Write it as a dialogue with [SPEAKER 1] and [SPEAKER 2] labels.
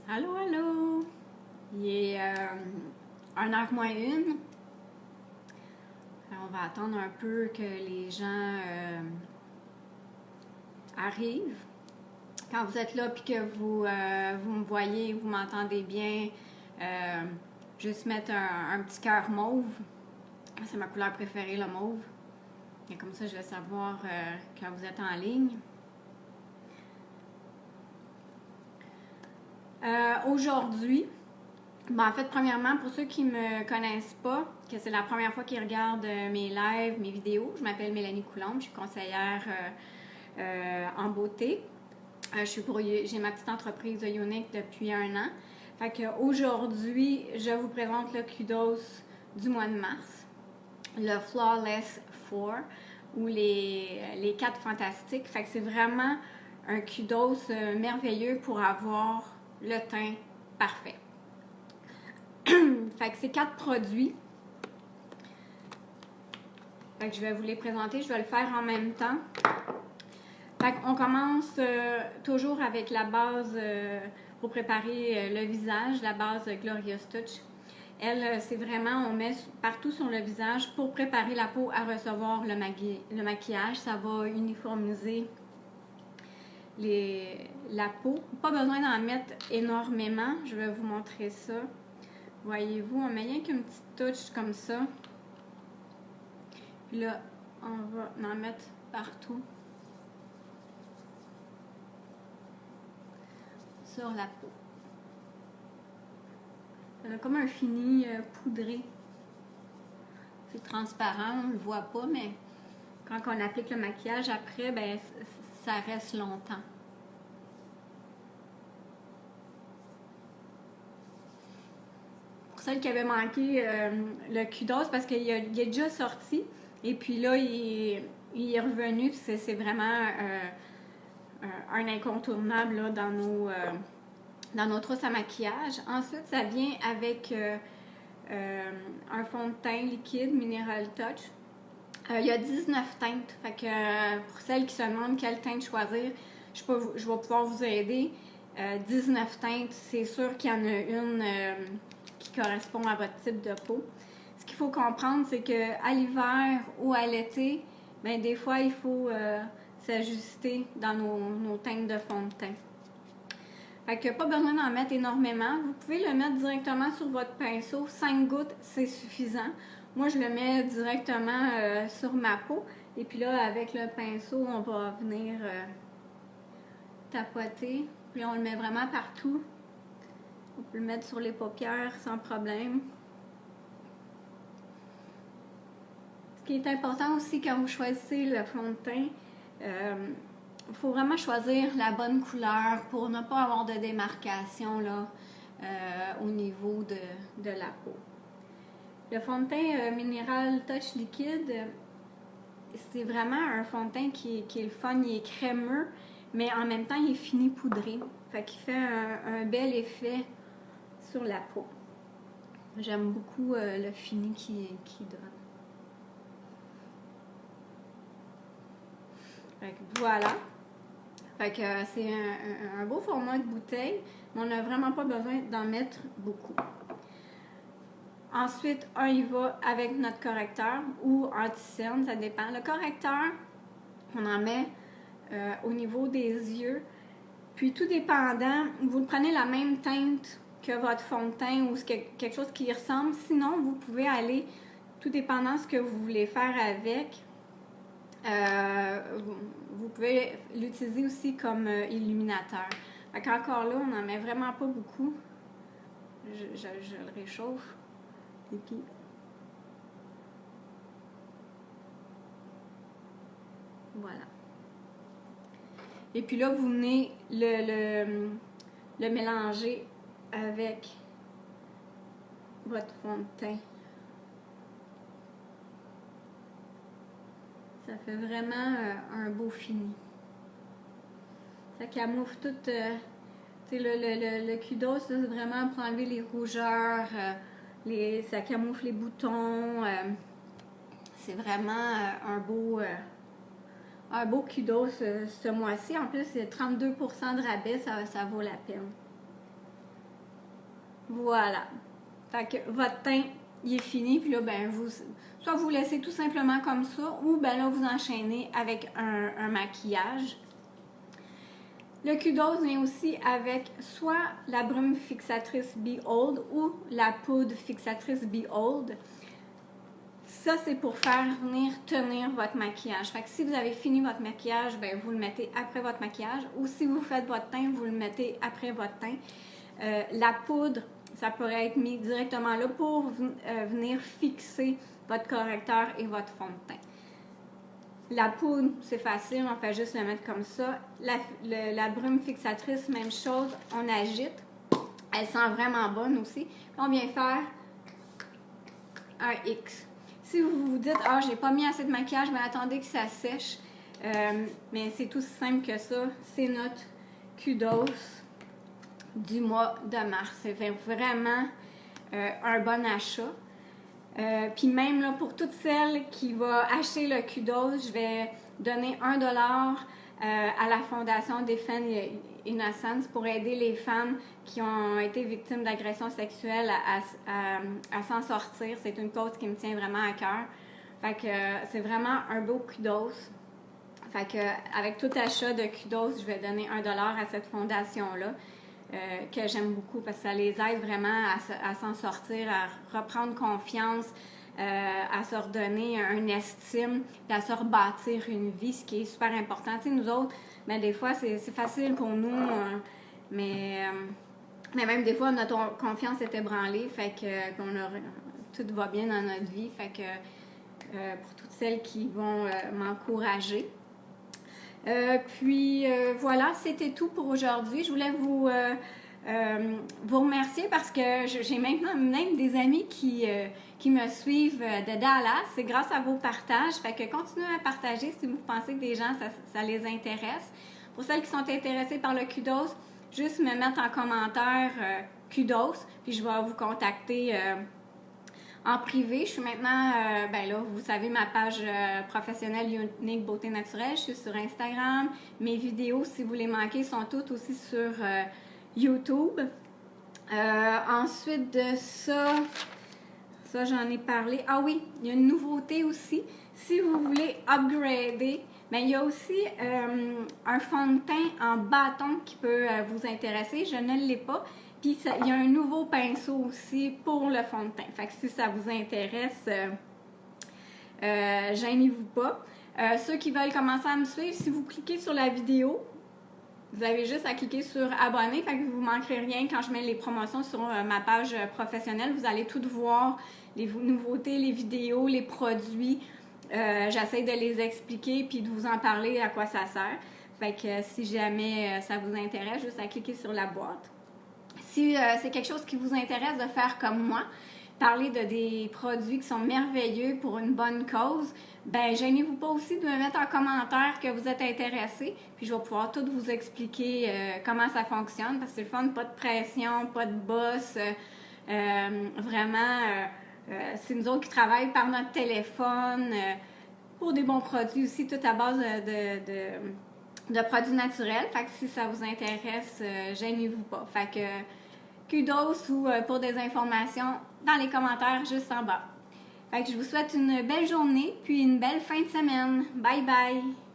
[SPEAKER 1] Allô, allô! Il est 1h moins 1. On va attendre un peu que les gens arrivent. Quand vous êtes là et que vous me voyez, vous m'entendez bien, juste mettre un petit cœur mauve. C'est ma couleur préférée, le mauve. Et comme ça, je vais savoir quand vous êtes en ligne. Aujourd'hui, en fait, premièrement, pour ceux qui ne me connaissent pas, que c'est la première fois qu'ils regardent mes lives, mes vidéos, je m'appelle Mélanie Coulombe, je suis conseillère en beauté. J'ai ma petite entreprise de Younique depuis 1 an. Fait qu'aujourd'hui, je vous présente le kudos du mois de mars, le Flawless 4 ou les 4 fantastiques. Fait que c'est vraiment un kudos merveilleux pour avoir le teint parfait. Fait que c'est 4 produits. Fait que je vais vous les présenter. Je vais le faire en même temps. Fait qu'on commence toujours avec la base pour préparer le visage, la base Glorious Touch. Elle, c'est vraiment, on met partout sur le visage pour préparer la peau à recevoir le maquillage. Ça va uniformiser la peau. Pas besoin d'en mettre énormément. Je vais vous montrer ça. Voyez-vous, on met rien qu'une petite touche comme ça. Puis là, on va en mettre partout sur la peau. Ça a comme un fini poudré. C'est transparent, on ne le voit pas, mais quand on applique le maquillage après, ben, ça reste longtemps. Pour celles qui avaient manqué le kudos, parce qu'il est déjà sorti, et puis là, il est revenu, c'est vraiment un incontournable là, dans nos trousses à maquillage. Ensuite, ça vient avec un fond de teint liquide Mineral Touch. Il y a 19 teintes. Fait que pour celles qui se demandent quelle teinte choisir, je vais pouvoir vous aider. 19 teintes, c'est sûr qu'il y en a une qui correspond à votre type de peau. Ce qu'il faut comprendre, c'est qu'à l'hiver ou à l'été, ben, des fois, il faut s'ajuster dans nos teintes de fond de teint. Fait que pas besoin d'en mettre énormément. Vous pouvez le mettre directement sur votre pinceau. 5 gouttes, c'est suffisant. Moi, je le mets directement sur ma peau. Et puis là, avec le pinceau, on va venir tapoter. Puis on le met vraiment partout. On peut le mettre sur les paupières sans problème. Ce qui est important aussi quand vous choisissez le fond de teint, il faut vraiment choisir la bonne couleur pour ne pas avoir de démarcation là, au niveau de la peau. Le fond de teint Mineral Touch liquide, c'est vraiment un fond de teint qui est le fun, il est crémeux, mais en même temps il est fini poudré. Fait qu'il fait un bel effet sur la peau. J'aime beaucoup le fini qu'il donne. Fait que voilà. Fait que c'est un beau format de bouteille, mais on n'a vraiment pas besoin d'en mettre beaucoup. Ensuite, on y va avec notre correcteur ou anti-cerne, ça dépend. Le correcteur, on en met au niveau des yeux. Puis tout dépendant, vous prenez la même teinte que votre fond de teint ou quelque chose qui y ressemble. Sinon, vous pouvez aller, tout dépendant de ce que vous voulez faire avec, vous pouvez l'utiliser aussi comme illuminateur. Fait encore là, on n'en met vraiment pas beaucoup. Je le réchauffe. Et puis, voilà. Et puis là, vous venez le mélanger avec votre fond de teint. Ça fait vraiment un beau fini. Ça camoufle tout. Le kudos, c'est vraiment pour enlever les rougeurs, ça camoufle les boutons. C'est vraiment un beau kudos ce mois-ci. En plus, c'est 32% de rabais, ça vaut la peine. Voilà. Fait que votre teint, il est fini, puis là, ben, soit vous laissez tout simplement comme ça, ou ben là, vous enchaînez avec un maquillage. Le Q12 vient aussi avec soit la brume fixatrice Behold ou la poudre fixatrice Behold. Ça, c'est pour faire venir tenir votre maquillage. Fait que si vous avez fini votre maquillage, ben, vous le mettez après votre maquillage. Ou si vous faites votre teint, vous le mettez après votre teint. La poudre, ça pourrait être mis directement là pour venir fixer votre correcteur et votre fond de teint. La poudre, c'est facile, on fait juste le mettre comme ça. La brume fixatrice, même chose, on agite. Elle sent vraiment bonne aussi. On vient faire un X. Si vous vous dites, ah, j'ai pas mis assez de maquillage, mais attendez que ça sèche. Mais c'est tout simple que ça. C'est notre Q12 du mois de mars. C'est vraiment un bon achat. Puis même là, pour toutes celles qui vont acheter le Q12, je vais donner $1 à la Fondation Defend Innocence pour aider les femmes qui ont été victimes d'agressions sexuelles à s'en sortir. C'est une cause qui me tient vraiment à cœur. Fait que c'est vraiment un beau Q12. Fait que avec tout achat de Q12, je vais donner $1 à cette fondation-là. Que j'aime beaucoup parce que ça les aide vraiment à s'en sortir, à reprendre confiance, à se redonner une estime, et à se rebâtir une vie, ce qui est super important. Tu sais, nous autres, ben, des fois, c'est facile pour nous, mais même des fois, notre confiance est ébranlée, fait que tout va bien dans notre vie, fait que pour toutes celles qui vont m'encourager. Voilà, c'était tout pour aujourd'hui. Je voulais vous remercier parce que j'ai maintenant même des amis qui me suivent de Dallas. C'est grâce à vos partages. Fait que continuez à partager si vous pensez que des gens, ça les intéresse. Pour celles qui sont intéressées par le Q12, juste me mettre en commentaire Q12, puis je vais vous contacter en privé. Je suis maintenant, ben là, vous savez, ma page professionnelle Unique Beauté Naturelle. Je suis sur Instagram. Mes vidéos, si vous les manquez, sont toutes aussi sur YouTube. Ensuite de ça j'en ai parlé. Ah oui, il y a une nouveauté aussi. Si vous voulez upgrader, ben, il y a aussi un fond de teint en bâton qui peut vous intéresser. Je ne l'ai pas. Puis il y a un nouveau pinceau aussi pour le fond de teint. Fait que si ça vous intéresse, gênez-vous pas. Ceux qui veulent commencer à me suivre, si vous cliquez sur la vidéo, vous avez juste à cliquer sur abonner, fait que vous ne manquerez rien quand je mets les promotions sur ma page professionnelle. Vous allez tout voir, les nouveautés, les vidéos, les produits. J'essaie de les expliquer puis de vous en parler à quoi ça sert. Fait que si jamais ça vous intéresse, juste à cliquer sur la boîte. Si c'est quelque chose qui vous intéresse de faire comme moi, parler de des produits qui sont merveilleux pour une bonne cause, ben gênez-vous pas aussi de me mettre en commentaire que vous êtes intéressé, puis je vais pouvoir tout vous expliquer comment ça fonctionne, parce que c'est le fun, pas de pression, pas de boss, vraiment, c'est nous autres qui travaillons par notre téléphone, pour des bons produits aussi, tout à base de produits naturels. Fait que si ça vous intéresse, gênez-vous pas. Fait que kudos ou pour des informations dans les commentaires juste en bas. Fait que je vous souhaite une belle journée puis une belle fin de semaine. Bye bye!